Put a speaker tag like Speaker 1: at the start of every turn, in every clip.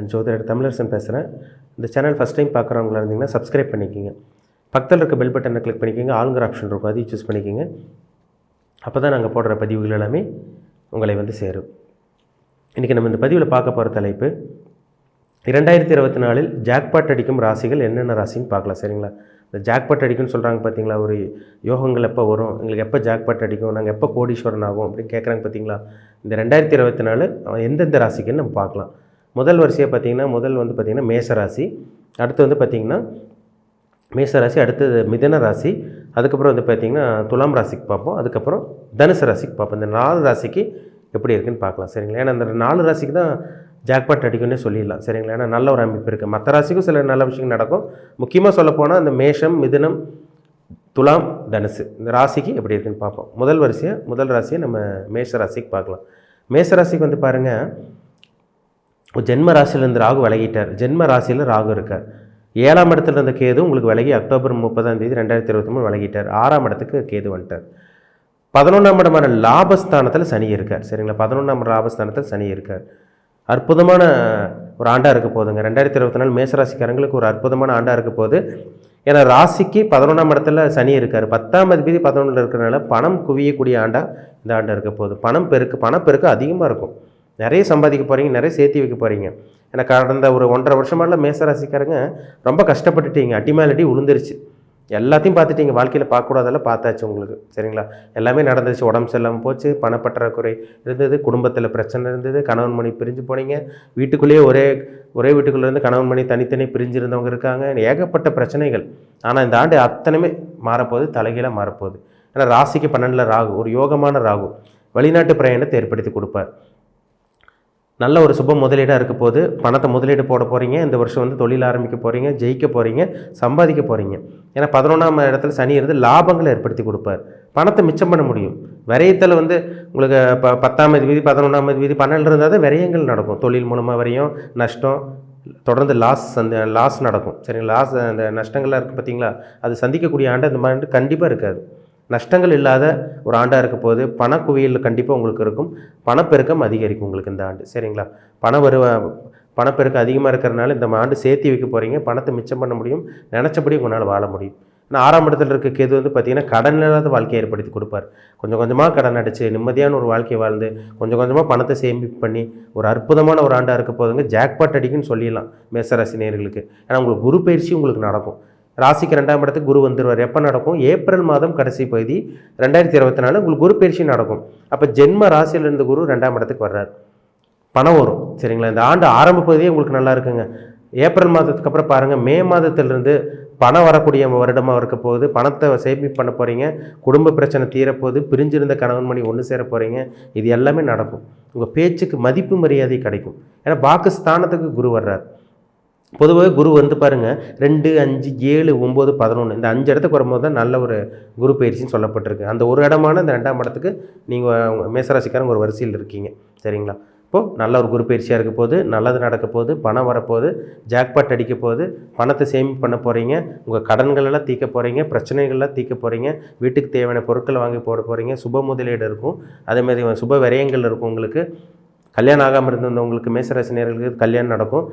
Speaker 1: நான் ஜோதிடர் தமிழரசன் பேசுகிறேன். இந்த சேனல் ஃபஸ்ட் டைம் பார்க்குறவங்களா இருந்தீங்கன்னா சப்ஸ்கிரைப் பண்ணிக்கோங்க. பக்கத்தில் இருக்க பெல் பட்டனை கிளிக் பண்ணிக்கோங்க. ஆளுங்கிற ஆப்ஷன் இருக்கும், அதையும் சூஸ் பண்ணிக்கோங்க. அப்போ தான் நாங்கள் போடுற பதிவுகள் எல்லாமே உங்களை வந்து சேரும். இன்றைக்கி நம்ம இந்த பதிவில் பார்க்க போகிற தலைப்பு 2024 ஜாக்பாட் அடிக்கும் ராசிகள் என்னென்ன ராசின்னு பார்க்கலாம். சரிங்களா? இந்த ஜாக்பாட் அடிக்கும்னு சொல்கிறாங்க பார்த்தீங்களா, ஒரு யோகங்கள் எப்போ வரும், எங்களுக்கு எப்போ ஜாக்பாட் அடிக்கும், நாங்கள் எப்போ கோடீஸ்வரன் ஆகும் அப்படின்னு கேட்குறாங்க பார்த்தீங்களா. இந்த 2024 எந்தெந்த ராசிக்குன்னு நம்ம பார்க்கலாம். முதல் வரிசையாக பார்த்திங்கன்னா மேச ராசி, அடுத்து வந்து பார்த்திங்கன்னா மேச ராசி, அடுத்தது மிதன ராசி, அதுக்கப்புறம் வந்து பார்த்திங்கன்னா துலாம் ராசிக்கு பார்ப்போம், அதுக்கப்புறம் தனுசு ராசிக்கு பார்ப்போம். இந்த 4 ராசிக்கு எப்படி இருக்குதுன்னு பார்க்கலாம். சரிங்களா? ஏன்னா இந்த 4 ராசிக்கு தான் ஜாக்பாட் அடிக்கும்னே சொல்லிடலாம். சரிங்களா? ஏன்னா நல்ல ஒரு அமைப்பு இருக்குது. மற்ற ராசிக்கும் சில நல்ல விஷயங்கள் நடக்கும். முக்கியமாக சொல்லப்போனால் இந்த மேஷம், மிதுனம், துலாம், தனுசு இந்த ராசிக்கு எப்படி இருக்குன்னு பார்ப்போம். முதல் ராசியை நம்ம மேஷ ராசிக்கு பார்க்கலாம். மேஷ ராசிக்கு வந்து பாருங்கள், ஜென்ம ராசியிலேருந்து ராகு விலகிட்டார். ஜென்ம ராசியில் ராகு இருக்கார். 7ஆம் இடத்துல இருந்த கேது உங்களுக்கு விலகி அக்டோபர் 30 2023 விலகிட்டார். 6ஆம் இடத்துக்கு கேது வந்துட்டார். 11ஆம் இடமான லாபஸ்தானத்தில் சனி இருக்கார். சரிங்களா? 11ஆம் லாபஸ்தானத்தில் சனி இருக்கார். அற்புதமான ஒரு ஆண்டாக இருக்க போகுதுங்க. 2024 மேசராசிக்காரங்களுக்கு ஒரு அற்புதமான ஆண்டாக இருக்க போகுது. ஏன்னா ராசிக்கு 11ஆம் இடத்துல சனி இருக்கார். 10ஆம் அதிபதி 11ல் இருக்கிறனால பணம் குவியக்கூடிய ஆண்டாக இந்த ஆண்டாக இருக்க போகுது. பணப்பெருக்கு அதிகமாக இருக்கும். நிறைய சம்பாதிக்க போகிறீங்க, நிறைய சேர்த்து வைக்க போகிறீங்க. ஏன்னா கடந்த ஒரு 1.5 வருஷமால மேசராசிக்காரங்க ரொம்ப கஷ்டப்பட்டுட்டீங்க. அடிமேலடி உளுந்துருச்சு. எல்லாத்தையும் பார்த்துட்டீங்க. வாழ்க்கையில் பார்க்கக்கூடாதெல்லாம் பார்த்தாச்சு உங்களுக்கு. சரிங்களா? எல்லாமே நடந்துச்சு. உடம்பு சரியில்லாமல் போச்சு, பணப்பற்றாக்குறை இருந்தது, குடும்பத்தில் பிரச்சனை இருந்தது, கணவன் மணி பிரிஞ்சு போனீங்க, வீட்டுக்குள்ளேயே ஒரே வீட்டுக்குள்ளேருந்து கணவன் மணி தனித்தனி பிரிஞ்சிருந்தவங்க இருக்காங்க. ஏகப்பட்ட பிரச்சனைகள். ஆனால் இந்த ஆண்டு அத்தனையுமே மாறப்போகுது, தலைகீழாக மாறப்போகுது. ஏன்னா ராசிக்கு 12ல் ராகு, ஒரு யோகமான ராகு வெளிநாட்டு பிரயாணத்தை ஏற்படுத்தி கொடுப்பார். நல்ல ஒரு சுப முதலீடாக இருக்க போது. பணத்தை முதலீடு போட போகிறீங்க. இந்த வருஷம் வந்து தொழில் ஆரம்பிக்க போகிறீங்க, ஜெயிக்க போகிறீங்க, சம்பாதிக்க போகிறீங்க. ஏன்னா 11ஆம் இடத்துல சனி இருந்து லாபங்களை ஏற்படுத்தி கொடுப்பார். பணத்தை மிச்சம் பண்ண முடியும். விரயத்தில் வந்து உங்களுக்கு 10ஆம் தேதி 11ஆம் தேதி 12 இருந்தால் தான் விரயங்கள் நடக்கும். தொழில் மூலமாக விரயம், நஷ்டம், தொடர்ந்து லாஸ் நடக்கும். சரிங்களா? அந்த நஷ்டங்கள்லாம் இருக்குது பார்த்தீங்களா, அது சந்திக்கக்கூடிய ஆண்டு இந்த மாதிரி கண்டிப்பாக இருக்காது. நஷ்டங்கள் இல்லாத ஒரு ஆண்டாக இருக்க போது. பணக்குவியல் கண்டிப்பாக உங்களுக்கு இருக்கும். பணப்பெருக்கம் அதிகரிக்கும் உங்களுக்கு இந்த ஆண்டு. சரிங்களா? பணப்பெருக்கம் அதிகமாக இருக்கிறனால இந்த ஆண்டு சேர்த்து வைக்க போகிறீங்க. பணத்தை மிச்சம் பண்ண முடியும். நினச்சபடி உங்களால் வாழ முடியும். ஆனால் 6ஆம் இடத்துல இருக்க கேது வந்து பார்த்திங்கன்னா கடன் இல்லாத வாழ்க்கையை ஏற்படுத்தி கொடுப்பார். கொஞ்சம் கொஞ்சமாக கடன் அடித்து நிம்மதியான ஒரு வாழ்க்கையை வாழ்ந்து கொஞ்சம் கொஞ்சமாக பணத்தை சேமிப்பு பண்ணி ஒரு அற்புதமான ஒரு ஆண்டாக இருக்க போதுங்க. ஜாக்பாட் அடிக்குன்னு சொல்லிடலாம் மேசராசி நேயர்களுக்கு. ஏன்னா உங்களுக்கு குரு பயிற்சி உங்களுக்கு நடக்கும். ராசிக்கு 2ஆம் இடத்துக்கு குரு வந்துடுவார். எப்போ நடக்கும்? ஏப்ரல் மாதம் கடைசி பகுதி 2024 உங்களுக்கு குரு பயிற்சி நடக்கும். அப்போ ஜென்ம ராசியிலிருந்து குரு 2ஆம் இடத்துக்கு வர்றார். பணம் வரும். சரிங்களா? இந்த ஆண்டு ஆரம்ப பகுதியே உங்களுக்கு நல்லா இருக்குங்க. ஏப்ரல் மாதத்துக்கு அப்புறம் பாருங்கள், மே மாதத்திலிருந்து பணம் வரக்கூடிய வருடமாக இருக்க போகுது. பணத்தை சேமிப்பு பண்ண போகிறீங்க. குடும்ப பிரச்சனை தீரப்போகுது. பிரிஞ்சிருந்த கணவன் மணி ஒன்று சேர போகிறீங்க. இது எல்லாமே நடக்கும். உங்கள் பேச்சுக்கு மதிப்பு மரியாதை கிடைக்கும். ஏன்னா பாகிஸ்தானத்துக்கு குரு வர்றார். பொதுவாக குரு வந்து பாருங்கள் 2, 5, 7, 9, 11 இந்த 5 இடத்துக்கு வரும்போது தான் நல்ல ஒரு குரு பயிற்சின்னு சொல்லப்பட்டிருக்கு. அந்த ஒரு இடமான இந்த 2ஆம் இடத்துக்கு நீங்கள் மேசராசிக்காரங்க ஒரு வரிசையில் இருக்கீங்க. சரிங்களா? இப்போது நல்ல ஒரு குரு பயிற்சியாக இருக்க போது, நல்லது நடக்க போகுது, பணம் வரப்போகுது, ஜாக்பாட் அடிக்க போகுது, பணத்தை சேமிப்பு பண்ண போகிறீங்க, உங்கள் கடன்களெல்லாம் தீர்க்க போகிறீங்க, பிரச்சனைகள்லாம் தீர்க்க போகிறீங்க, வீட்டுக்கு தேவையான பொருட்களை வாங்கி போட போகிறீங்க, சுப முதலீடு இருக்கும், அதேமாதிரி சுப விரயங்கள் இருக்கும். உங்களுக்கு கல்யாணம் ஆகாமல் இருந்தவங்களுக்கு மேசராசி நேயர்களுக்கு கல்யாணம் நடக்கும்.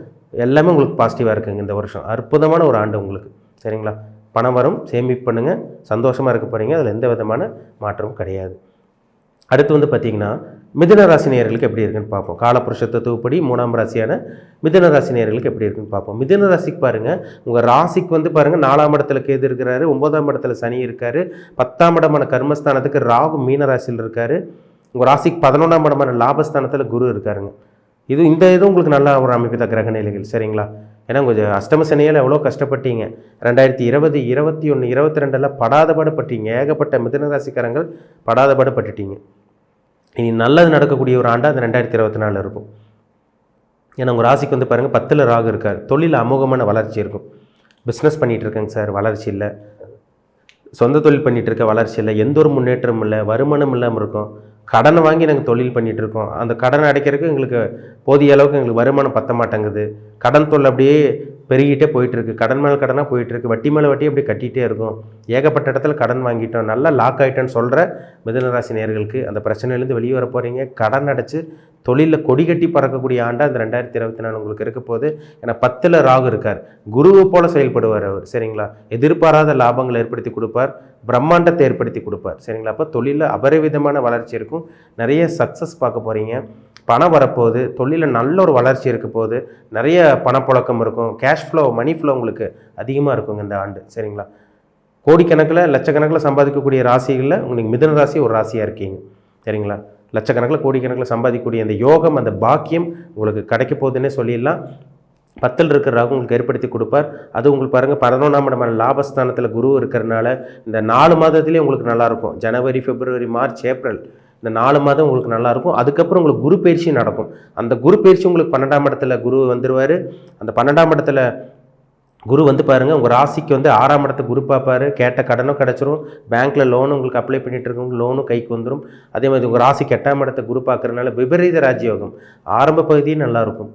Speaker 1: எல்லாமே உங்களுக்கு பாசிட்டிவாக இருக்குங்க. இந்த வருஷம் அற்புதமான ஒரு ஆண்டு உங்களுக்கு. சரிங்களா? பணம் வரும், சேமிப்பு பண்ணுங்கள், சந்தோஷமாக இருக்க போகிறீங்க. அதில் எந்த விதமான மாற்றமும் கிடையாது. அடுத்து வந்து பார்த்திங்கன்னா மிதுன ராசி நேயர்களுக்கு எப்படி இருக்குன்னு பார்ப்போம். காலபுருஷ தத்துவப்படி 3ஆம் ராசியான மிதுன ராசி நேயர்களுக்கு எப்படி இருக்குன்னு பார்ப்போம். மிதுன ராசிக்கு பாருங்கள், உங்கள் ராசிக்கு வந்து பாருங்கள் 4ஆம் இடத்துல கேது இருக்கிறாரு, 9ஆம் இடத்துல சனி இருக்கார், 10ஆம் இடமான கர்மஸ்தானத்துக்கு ராகு மீன ராசியில் இருக்கார், உங்கள் ராசிக்கு 11ஆம் இடமான லாபஸ்தானத்தில் குரு இருக்காருங்க. இந்த உங்களுக்கு நல்ல ஒரு அமைப்பு தான் கிரக நிலைகள். சரிங்களா? ஏன்னா கொஞ்சம் அஷ்டம சனியால் எவ்வளோ கஷ்டப்பட்டீங்க. 2020, 21, 22 படாதபாடுபட்டீங்க. ஏகப்பட்ட மிதுன ராசிக்காரங்கள் படாதபாடுபட்டுட்டீங்க. இனி நல்லது நடக்கக்கூடிய ஒரு ஆண்டாக அந்த 2024 இருக்கும். ஏன்னா உங்கள் ராசிக்கு வந்து பாருங்கள் 10ல் ராகு இருக்கார். தொழில் அமோகமான வளர்ச்சி இருக்கும். பிஸ்னஸ் பண்ணிகிட்டு இருக்கேங்க சார், வளர்ச்சி இல்லை. சொந்த தொழில் பண்ணிகிட்டு இருக்க, வளர்ச்சி இல்லை. எந்த ஒரு முன்னேற்றமும் இல்லை, வருமானம் இல்லாமல் இருக்கும். கடனை வாங்கி நாங்கள் தொழில் பண்ணிகிட்டு இருக்கோம். அந்த கடனை அடைக்கிறதுக்கு எங்களுக்கு போதிய அளவுக்கு எங்களுக்கு வருமானம் பற்ற மாட்டேங்குது. கடன் தொல்லை அப்படியே பெருகிட்டே போயிட்டுருக்கு. கடன் மேலே கடனாக போயிட்டுருக்கு. வட்டி மேலே வட்டி அப்படி கட்டிகிட்டே இருக்கும். ஏகப்பட்ட இடத்துல கடன் வாங்கிட்டோம், நல்லா லாக் ஆகிட்டோன்னு சொல்கிற மிதுனராசி நேயர்களுக்கு அந்த பிரச்சனையிலேருந்து வெளியே வர போகிறீங்க. கடன் அடைச்சி தொழிலில் கொடி கட்டி பறக்கக்கூடிய ஆண்டாக இந்த 2024 உங்களுக்கு இருக்க போது. ஏன்னா 10ல் ராகு இருக்கார். குருவை போல் செயல்படுவார் அவர். சரிங்களா? எதிர்பாராத லாபங்களை ஏற்படுத்தி கொடுப்பார், பிரம்மாண்டத்தை ஏற்படுத்தி கொடுப்பார். சரிங்களா? அப்போ தொழிலில் அபரிவிதமான வளர்ச்சி இருக்கும். நிறைய சக்ஸஸ் பார்க்க போகிறீங்க. பணம் வரப்போகுது. தொழிலில் நல்ல ஒரு வளர்ச்சி இருக்க போகுது. நிறைய பணப்புழக்கம் இருக்கும். கேஷ் ஃப்ளோ, மணி ஃப்ளோ உங்களுக்கு அதிகமாக இருக்குங்க இந்த ஆண்டு. சரிங்களா? கோடிக்கணக்கில் லட்சக்கணக்கில் சம்பாதிக்கக்கூடிய ராசிகளில் உங்களுக்கு மிதுன ராசி ஒரு ராசியாக இருக்கீங்க. சரிங்களா? லட்சக்கணக்கில் கோடிக்கணக்கில் சம்பாதிக்கக்கூடிய அந்த யோகம், அந்த பாக்கியம் உங்களுக்கு கிடைக்க போகுதுன்னே சொல்லிடலாம். 10ல் இருக்கிற ராகு உங்களுக்கு ஏற்படுத்தி கொடுப்பார். அது உங்களுக்கு பாருங்கள் 11ஆம் இடமான லாபஸ்தானத்தில் குரு இருக்கிறனால இந்த 4 மாதத்துலேயே உங்களுக்கு நல்லாயிருக்கும். ஜனவரி, பிப்ரவரி, மார்ச், ஏப்ரல் இந்த 4 மாதம் உங்களுக்கு நல்லாயிருக்கும். அதுக்கப்புறம் உங்களுக்கு குரு பயிற்சி நடக்கும். அந்த குரு பயிற்சி உங்களுக்கு 12ஆம் இடத்துல குரு வந்துடுவார். அந்த 12ஆம் இடத்துல குரு வந்து பாருங்கள் உங்கள் ராசிக்கு வந்து 6ஆம் இடத்தை குரு பார்ப்பார். கேட்ட கடனும் கிடச்சிரும். பேங்க்கில் லோனும் உங்களுக்கு அப்ளை பண்ணிகிட்டு இருக்கவங்க லோனும் கைக்கு வந்துடும். அதே மாதிரி உங்கள் ராசிக்கு 8ஆம் இடத்தை குரு பார்க்குறதுனால விபரீத ராஜயோகம் ஆரம்ப பகுதியும் நல்லாயிருக்கும்.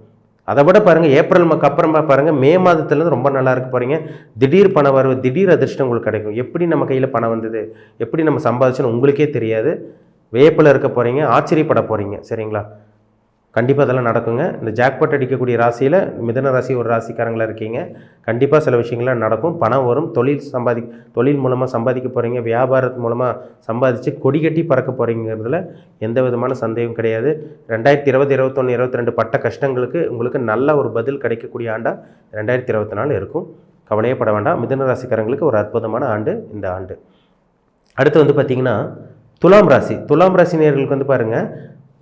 Speaker 1: அதை விட பாருங்கள் ஏப்ரலுக்கு அப்புறமா பாருங்கள் மே மாதத்துலேருந்து ரொம்ப நல்லா இருக்க போகிறீங்க. திடீர் பணம் வரவு, திடீர் அதிர்ஷ்டம் உங்களுக்கு கிடைக்கும். எப்படி நம்ம கையில் பணம் வந்தது, எப்படி நம்ம சம்பாதிச்சோன்னு உங்களுக்கே தெரியாது. வியப்பில் இருக்க போகிறீங்க, ஆச்சரியப்பட போகிறீங்க. சரிங்களா? கண்டிப்பாக அதெல்லாம் நடக்குங்க. இந்த ஜாக்பாட் அடிக்கக்கூடிய ராசியில் மிதுன ராசி ஒரு ராசிக்காரங்களாக இருக்கீங்க. கண்டிப்பாக சில விஷயங்கள்லாம் நடக்கும். பணம் வரும். தொழில் மூலமாக சம்பாதிக்க போகிறீங்க. வியாபாரத்து மூலமாக சம்பாதிச்சு கொடி கட்டி பறக்க போகிறீங்கிறதுல எந்த விதமான சந்தேகம் கிடையாது. 2020, 21, 22 பட்ட கஷ்டங்களுக்கு உங்களுக்கு நல்ல ஒரு பதில் கிடைக்கக்கூடிய ஆண்டாக 2024 இருக்கும். கவலையே பட வேண்டாம். மிதுன ராசிக்காரங்களுக்கு ஒரு அற்புதமான ஆண்டு இந்த ஆண்டு. அடுத்து வந்து பார்த்திங்கன்னா துலாம் ராசி. துலாம் ராசி நேயர்களுக்கு வந்து பாருங்கள்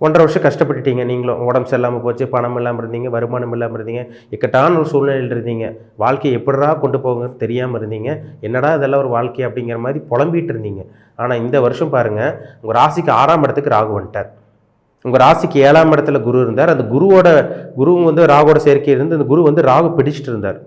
Speaker 1: 1.5 வருஷம் கஷ்டப்பட்டுட்டீங்க. நீங்களும் உடம்பு சரியில்லாமல் போச்சு, பணம் இல்லாமல் இருந்தீங்க, வருமானம் இல்லாமல் இருந்தீங்க, இக்கட்டான ஒரு சூழ்நிலையில் இருந்தீங்க. வாழ்க்கையை எப்படிடா கொண்டு போகுங்கன்னு தெரியாமல் இருந்தீங்க. என்னடா இதெல்லாம் ஒரு வாழ்க்கை அப்படிங்கிற மாதிரி புலம்பிகிட்டு இருந்தீங்க. ஆனால் இந்த வருஷம் பாருங்கள் உங்கள் ராசிக்கு 6ஆம் இடத்துக்கு ராகு வந்துட்டார். உங்கள் ராசிக்கு 7ஆம் இடத்துல குரு இருந்தார். அந்த குருவும் வந்து ராகுவோட சேர்க்கை இருந்து அந்த குரு வந்து ராகு பிடிச்சிட்டு இருந்தார்.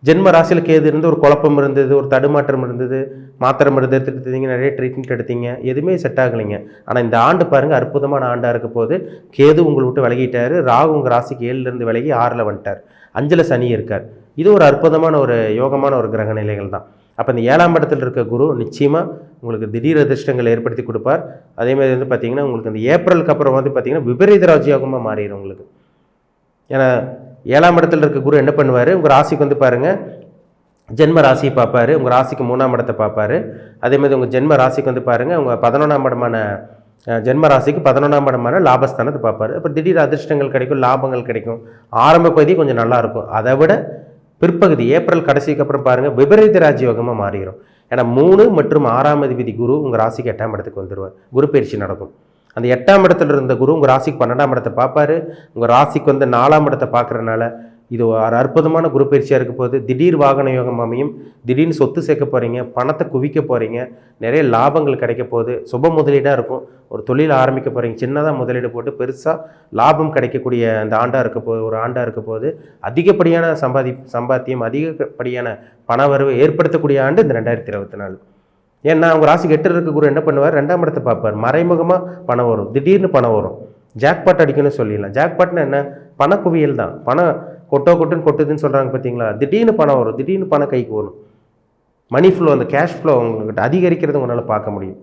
Speaker 1: ஜென்ம ராசியில் கேது இருந்து ஒரு குழப்பம் இருந்தது, ஒரு தடுமாற்றம் இருந்தது. மாத்திரை மருந்து எடுத்துக்கிட்டீங்க, நிறைய ட்ரீட்மெண்ட் எடுத்தீங்க, எதுவுமே செட் ஆகலைங்க. ஆனால் இந்த ஆண்டு பாருங்கள் அற்புதமான ஆண்டாக இருக்க போது. கேது உங்களை விட்டு விலகிட்டார். ராகு உங்கள் ராசிக்கு 7லேருந்து விலகி 6ல் வந்துட்டார். 5ல் சனி இருக்கார். இது ஒரு அற்புதமான ஒரு யோகமான ஒரு கிரக நிலைகள் தான். அப்போ இந்த 7ஆம் இடத்தில் இருக்க குரு நிச்சயமாக உங்களுக்கு திடீர் அதிர்ஷ்டங்களை ஏற்படுத்தி கொடுப்பார். அதேமாதிரி வந்து பார்த்திங்கன்னா உங்களுக்கு இந்த ஏப்ரலுக்கு அப்புறம் வந்து பார்த்திங்கன்னா விபரீத ராஜயோகமாக மாறிடும் உங்களுக்கு. ஏன்னா 7ஆம் இடத்துல இருக்க குரு என்ன பண்ணுவார், உங்கள் ராசிக்கு வந்து பாருங்கள் ஜென்ம ராசியை பார்ப்பார். உங்கள் ராசிக்கு 3ஆம் இடத்தை பார்ப்பார். அதேமாதிரி உங்கள் ஜென்ம ராசிக்கு வந்து பாருங்கள் உங்கள் 11ஆம் இடமான ஜென்ம ராசிக்கு 11ஆம் இடமான லாபஸ்தானத்தை பார்ப்பார். அப்போ திடீர் அதிர்ஷ்டங்கள் கிடைக்கும், லாபங்கள் கிடைக்கும். ஆரம்ப பகுதி கொஞ்சம் நல்லாயிருக்கும். அதை விட பிற்பகுதி ஏப்ரல் கடைசிக்கு அப்புறம் பாருங்கள் விபரீத ராஜயோகமாக மாறிடும். ஏன்னா 3 மற்றும் 6ஆம் அதிபதி குரு உங்கள் ராசிக்கு 8ஆம் இடத்துக்கு வந்துடுவார். குரு பயிற்சி நடக்கும். அந்த 8ஆம் இடத்துல இருந்த குரு உங்கள் ராசிக்கு 12ஆம் இடத்தை பார்ப்பார். உங்கள் ராசிக்கு வந்து 4ஆம் இடத்தை பார்க்குறதுனால இது ஒரு அற்புதமான குரு பயிற்சியாக இருக்க போது. திடீர் வாகன யோகம் அமையும். திடீர்னு சொத்து சேர்க்க போகிறீங்க, பணத்தை குவிக்க போகிறீங்க, நிறைய லாபங்கள் கிடைக்க போகுது. சுப முதலீடாக இருக்கும். ஒரு தொழில் ஆரம்பிக்க போகிறீங்க, சின்னதாக முதலீடு போட்டு பெருசாக லாபம் கிடைக்கக்கூடிய அந்த ஆண்டாக இருக்க போது, ஒரு ஆண்டாக இருக்க போது. அதிகப்படியான சம்பாத்தியம், அதிகப்படியான பண வரவு ஏற்படுத்தக்கூடிய ஆண்டு இந்த 2024. ஏன்னா அவங்க ராசிக்கு 8 இருக்க குரு என்ன பண்ணுவார், 2ஆம் இடத்தை பார்ப்பார். மறைமுகமாக பணம் வரும், திடீர்னு பணம் வரும். ஜாக்பாட் அடிக்கணும்னு சொல்லிடலாம். ஜாக்பாட்னா என்ன, பணக்குவியல் தான். பணம் கொட்டுன்னு கொட்டுதுன்னு சொல்கிறாங்க பார்த்தீங்களா. திடீர்னு பணம் வரும், திடீர்னு பணம் கைக்கு வரும். மணி ஃப்ளோ, அந்த கேஷ் ஃப்ளோ உங்கள்கிட்ட அதிகரிக்கிறது உங்களால் பார்க்க முடியும்.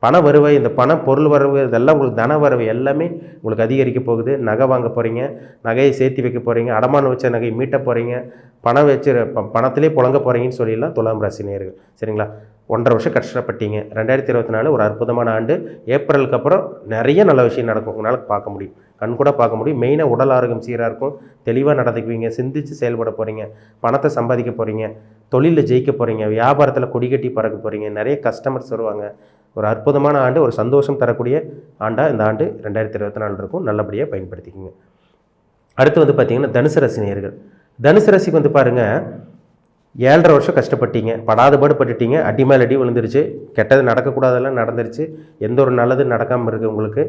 Speaker 1: பண வருவாய், இந்த பண பொருள் வரவு, இதெல்லாம் உங்களுக்கு தன வரவு எல்லாமே உங்களுக்கு அதிகரிக்க போகுது. நகை வாங்க போகிறீங்க, நகையை சேர்த்து வைக்க போகிறீங்க, அடமானம் வச்ச நகையை மீட்ட போகிறீங்க, பணம் வச்சு பணத்திலே புழங்க போகிறீங்கன்னு சொல்லிடலாம் துலாம் ராசி நேயர்கள். சரிங்களா? 1.5 வருஷம் கஷ்டப்பட்டீங்க. 2024 ஒரு அற்புதமான ஆண்டு. ஏப்ரலுக்கு அப்புறம் நிறைய நல்ல விஷயம் நடக்கும். உங்களால் பார்க்க முடியும், கண்கூட பார்க்க முடியும். மெயினாக உடல் ஆரோக்கியம் சீராக இருக்கும். தெளிவாக நடந்துக்குவீங்க, சிந்தித்து செயல்பட போகிறீங்க, பணத்தை சம்பாதிக்க போகிறீங்க, தொழிலில் ஜெயிக்க போகிறீங்க, வியாபாரத்தில் கொடிகட்டி பறக்க போகிறீங்க, நிறைய கஸ்டமர்ஸ் வருவாங்க. ஒரு அற்புதமான ஆண்டு, ஒரு சந்தோஷம் தரக்கூடிய ஆண்டாக இந்த ஆண்டு 2024 இருக்கும். நல்லபடியாக பயன்படுத்திக்கிங்க. அடுத்து வந்து பார்த்திங்கன்னா தனுசு ராசி நேயர்கள். தனுசு ராசிக்கு வந்து பாருங்கள் 7.5 வருஷம் கஷ்டப்பட்டீங்க, படாதபாடு பட்டுட்டீங்க, அடி மேல் அடி விழுந்துருச்சு, கெட்டது நடக்கக்கூடாதெல்லாம் நடந்துருச்சு, எந்த ஒரு நல்லது நடக்காமல் இருக்குது உங்களுக்கு.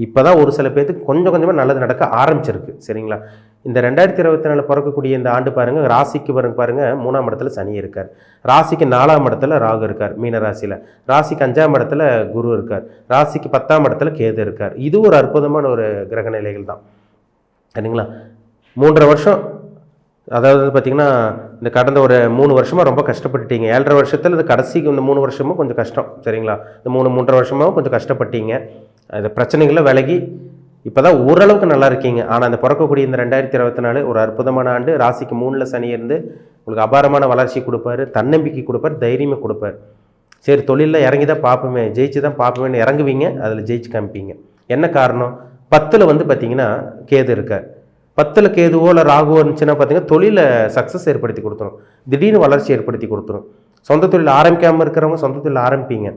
Speaker 1: இப்போ தான் ஒரு சில பேருக்கு கொஞ்சம் கொஞ்சமாக நல்லது நடக்க ஆரம்பிச்சிருக்கு. சரிங்களா? இந்த 2024 பிறக்கக்கூடிய இந்த ஆண்டு பாருங்கள், ராசிக்கு பாருங்கள் 3ஆம் இடத்துல சனி இருக்கார், ராசிக்கு 4ஆம் இடத்துல ராகு இருக்கார் மீன ராசியில், ராசிக்கு 5ஆம் இடத்துல குரு இருக்கார், ராசிக்கு 10ஆம் இடத்துல கேது இருக்கார். இது ஒரு அற்புதமான ஒரு கிரக நிலைகள் தான். சரிங்களா? 3.5 வருஷம் அதாவது பார்த்திங்கன்னா இந்த கடந்த ஒரு 3 வருஷமாக ரொம்ப கஷ்டப்பட்டுட்டீங்க. 7.5 வருஷத்தில் இந்த கடைசிக்கு இந்த 3 வருஷமும் கொஞ்சம் கஷ்டம் சரிங்களா? இந்த 3.5 வருஷமாகவும் கொஞ்சம் கஷ்டப்பட்டீங்க. அந்த பிரச்சனைகளை விலகி இப்போ தான் ஓரளவுக்கு நல்லா இருக்கீங்க. ஆனால் அந்த பிறக்கக்கூடிய இந்த 2024 ஒரு அற்புதமான ஆண்டு. ராசிக்கு 3ல் சனி இருந்து உங்களுக்கு அபாரமான வளர்ச்சி கொடுப்பாரு, தன்னம்பிக்கை கொடுப்பார், தைரியமாக கொடுப்பார். சரி தொழிலில் இறங்கி தான் பார்ப்போமே, ஜெயிச்சு தான் பார்ப்போமேன்னு இறங்குவீங்க, அதில் ஜெயிச்சு காமிப்பீங்க. என்ன காரணம்? 10ல் வந்து பார்த்திங்கன்னா கேது இருக்கார். 10ல் கேதுவோ இல்லை ராகுவோ இருந்துச்சுன்னா பார்த்தீங்கன்னா தொழிலை சக்ஸஸ் ஏற்படுத்தி கொடுத்துரும், திடீர்னு வளர்ச்சி ஏற்படுத்தி கொடுத்துரும். சொந்த தொழில் ஆரம்பிக்காமல் இருக்கிறவங்க சொந்த தொழில் ஆரம்பிப்பீங்க.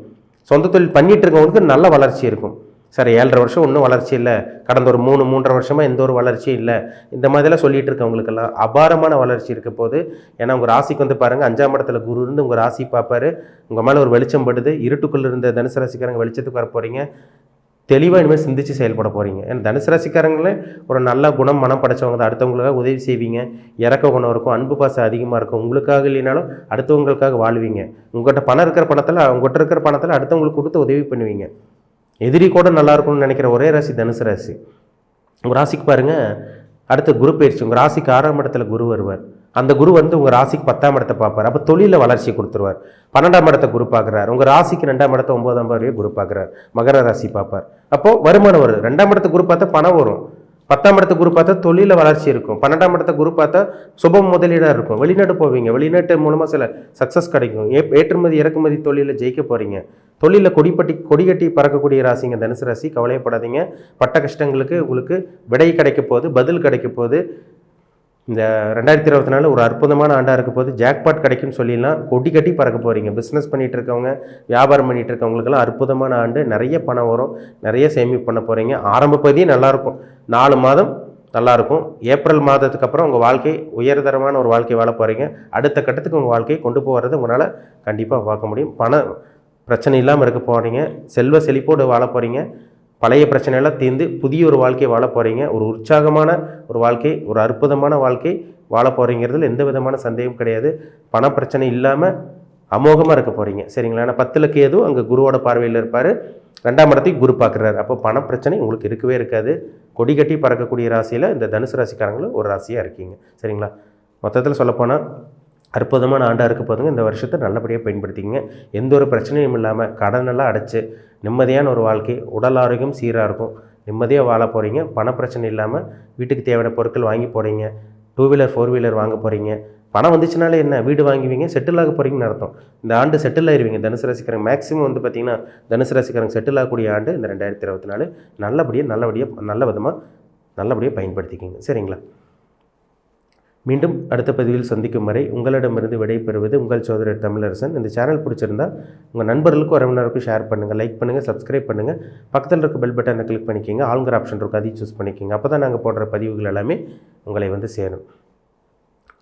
Speaker 1: சொந்த தொழில் பண்ணிகிட்டு இருக்கவங்களுக்கு நல்ல வளர்ச்சி இருக்கும். சார் 7.5 வருஷம் ஒன்றும் வளர்ச்சி இல்லை, கடந்த ஒரு 3.5 வருஷமாக எந்த ஒரு வளர்ச்சியும் இல்லை, இந்த மாதிரிலாம் சொல்லிட்டு இருக்கவங்களுக்கெல்லாம் அபாரமான வளர்ச்சி இருக்க போது. ஏன்னா உங்கள் ராசிக்கு வந்து பாருங்கள் 5ஆம் இடத்துல குரு இருந்து உங்கள் ராசி பார்ப்பார். உங்கள் மேலே ஒரு வெளிச்சம் படுது. இருட்டுக்குள்ளே இருந்த தனுசு ராசிக்காரங்க வெளிச்சத்துக்கு வர போகிறீங்க. தெளிவாக இனிமேல் சிந்திச்சு செயல்பட போகிறீங்க. ஏன்னா தனுசு ராசிக்காரங்களே ஒரு நல்ல குணம் மனம் படைச்சவங்க தான். அடுத்தவங்களுக்காக உதவி செய்வீங்க, இறக்க குணம் இருக்கும், அன்பு பாசம் அதிகமாக இருக்கும். உங்களுக்காக இல்லைனாலும் அடுத்தவங்களுக்காக வாழ்வீங்க. உங்கள்கிட்ட பணம் இருக்கிற பணத்தில் உங்கள்கிட்ட இருக்கிற பணத்தில் அடுத்தவங்களுக்கு கொடுத்து உதவி பண்ணுவீங்க. எதிரி கூட நல்லா இருக்கும்னு நினைக்கிற ஒரே ராசி தனுசு ராசி. உங்கள் ராசிக்கு பாருங்கள் அடுத்த குரு பயிற்சி. உங்கள் ராசிக்கு 6ஆம் இடத்துல குரு வருவார். அந்த குரு வந்து உங்கள் ராசிக்கு 10ஆம் இடத்தை பார்ப்பார். அப்போ தொழிலில் வளர்ச்சி கொடுத்துருவார். 12ஆம் இடத்தை குரு பார்க்குறாரு. உங்கள் ராசிக்கு 2ஆம் இடத்தை 9ஆம் பார்வையை குரு பார்க்குறாரு. மகர ராசி பார்ப்பார். அப்போது வருமானம் வரும். 2ஆம் இடத்தை குரு பார்த்தா பணம் வரும். 10ஆம் இடத்தை குரு பார்த்தா தொழிலில் வளர்ச்சி இருக்கும். 12ஆம் இடத்தை குரு பார்த்தா சுப முதலீடாக இருக்கும். வெளிநாட்டு போவீங்க. வெளிநாட்டு மூலமாக சில சக்ஸஸ் கிடைக்கும். ஏற்றுமதி இறக்குமதி தொழிலில் ஜெயிக்க போகிறீங்க. தொழிலில் கொடி கட்டி பறக்கக்கூடிய ராசிங்க தனுசு ராசி. கவலையப்படாதீங்க. பட்ட கஷ்டங்களுக்கு உங்களுக்கு விடை கிடைக்க போகுது, பதில் கிடைக்க போகுது. இந்த 2024 ஒரு அற்புதமான ஆண்டாக இருக்க போது. ஜாக்பாட் கிடைக்கும்னு சொல்லிடலாம். கொடி கட்டி பறக்க போகிறீங்க. பிஸ்னஸ் பண்ணிகிட்டு இருக்கவங்க, வியாபாரம் பண்ணிகிட்டு இருக்கவங்களுக்கெல்லாம் அற்புதமான ஆண்டு. நிறைய பணம் வரும், நிறைய சேமிப்பு பண்ண போகிறீங்க. ஆரம்ப பகுதியே நல்லாயிருக்கும். 4 மாதம் நல்லாயிருக்கும். ஏப்ரல் மாதத்துக்கு அப்புறம் உங்கள் வாழ்க்கை உயர்தரமான ஒரு வாழ்க்கை வாழ போகிறீங்க. அடுத்த கட்டத்துக்கு உங்கள் வாழ்க்கையை கொண்டு போகிறது உங்களால் கண்டிப்பாக பார்க்க முடியும். பண பிரச்சனை இல்லாமல் இருக்க போகிறீங்க. செல்வ செழிப்போடு வாழ போகிறீங்க. பழைய பிரச்சனையெல்லாம் தீர்ந்து புதிய ஒரு வாழ்க்கையை வாழ போகிறீங்க. ஒரு உற்சாகமான ஒரு வாழ்க்கை, ஒரு அற்புதமான வாழ்க்கை வாழ போகிறீங்கிறதுல எந்த விதமான சந்தேகம் கிடையாது. பண பிரச்சனை இல்லாமல் அமோகமாக இருக்க போகிறீங்க சரிங்களா? ஏன்னா 10ல் கேது அங்கே குருவோட பார்வையில் இருப்பார். 2ஆம் இடத்தையும் குரு பார்க்குறாரு. அப்போ பண பிரச்சனை உங்களுக்கு இருக்கவே இருக்காது. கொடி கட்டி பறக்கக்கூடிய ராசியில் இந்த தனுசு ராசிக்காரங்களும் ஒரு ராசியாக இருக்கீங்க சரிங்களா? மொத்தத்தில் சொல்லப்போனால் அற்புதமான ஆண்டாக இருக்க போதுங்க. இந்த வருஷத்தை நல்லபடியாக பயன்படுத்திங்க. எந்த ஒரு பிரச்சனையும் இல்லாமல் கடனெல்லாம் அடைச்சி நிம்மதியான ஒரு வாழ்க்கை, உடல் ஆரோக்கியம் சீராக இருக்கும். நிம்மதியாக வாழ போகிறீங்க. பண பிரச்சனை இல்லாமல் வீட்டுக்கு தேவையான பொருட்கள் வாங்கி போகிறீங்க. 2 வீலர் 4 வீலர் வாங்க போகிறீங்க. பணம் வந்துச்சுனாலே என்ன, வீடு வாங்குவீங்க, செட்டில் ஆக போகிறீங்கன்னு அர்த்தம். இந்த ஆண்டு செட்டில் ஆயிடுவீங்க. தனுசு ராசிக்காரங்க மேக்ஸிமம் வந்து பார்த்திங்கன்னா தனுசு ராசிக்காரங்க செட்டில் ஆகக்கூடிய ஆண்டு இந்த 2024. நல்லபடியாக பயன்படுத்திக்கிங்க சரிங்களா? மீண்டும் அடுத்த பதிவில் சந்திக்கும் வரை உங்களிடமிருந்து விடைபெறுவது உங்கள் சோதரர் தமிழரசன். இந்த சேனல் பிடிச்சிருந்தால் உங்கள் நண்பர்களுக்கும் உறவினருக்கும் ஷேர் பண்ணுங்கள், லைக் பண்ணுங்கள், சப்ஸ்கிரைப் பண்ணுங்கள். பக்கத்தில் இருக்க பெல் பட்டனை கிளிக் பண்ணிக்கிங்க. ஆளுங்கிற ஆப்ஷன் இருக்கும், அதையும் சூஸ் பண்ணிக்கிங்க. அப்போ தான் நாங்கள் போடுற பதிவுகள் எல்லாமே உங்களை வந்து சேரும்.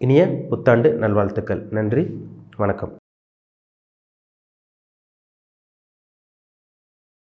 Speaker 1: இனிய புத்தாண்டு நல்வாழ்த்துக்கள். நன்றி, வணக்கம்.